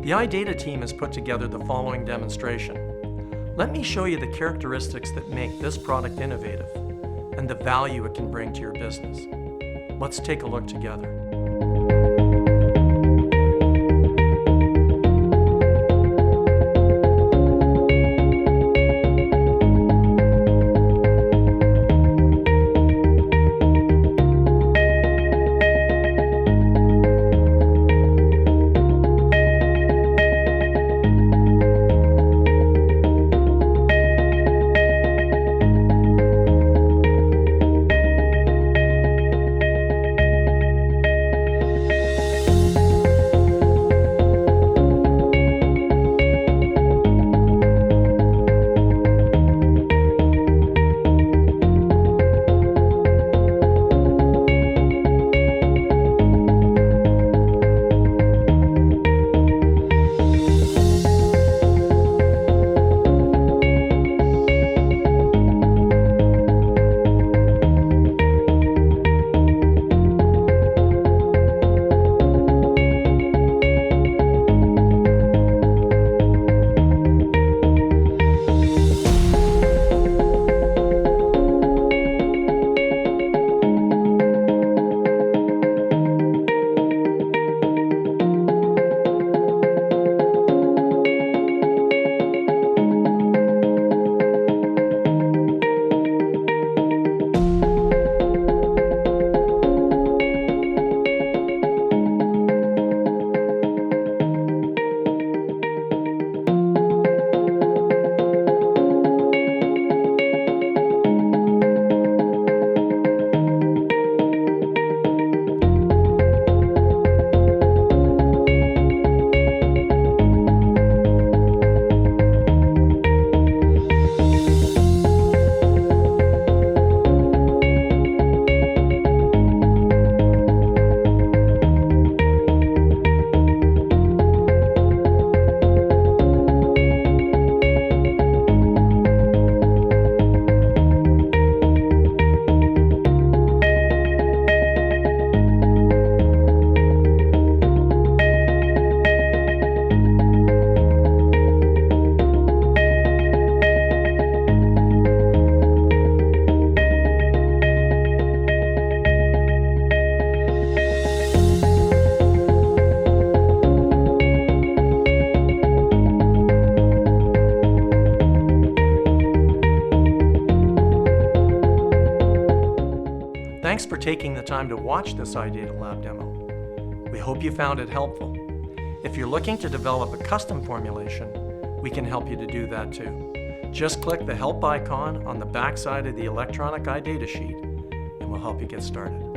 The iData team has put together the following demonstration. Let me show you the characteristics that make this product innovative and the value it can bring to your business. Let's take a look together. Thanks for taking the time to watch this iData Lab demo. We hope you found it helpful. If you're looking to develop a custom formulation, we can help you to do that too. Just click the Help icon on the back side of the electronic iData sheet and we'll help you get started.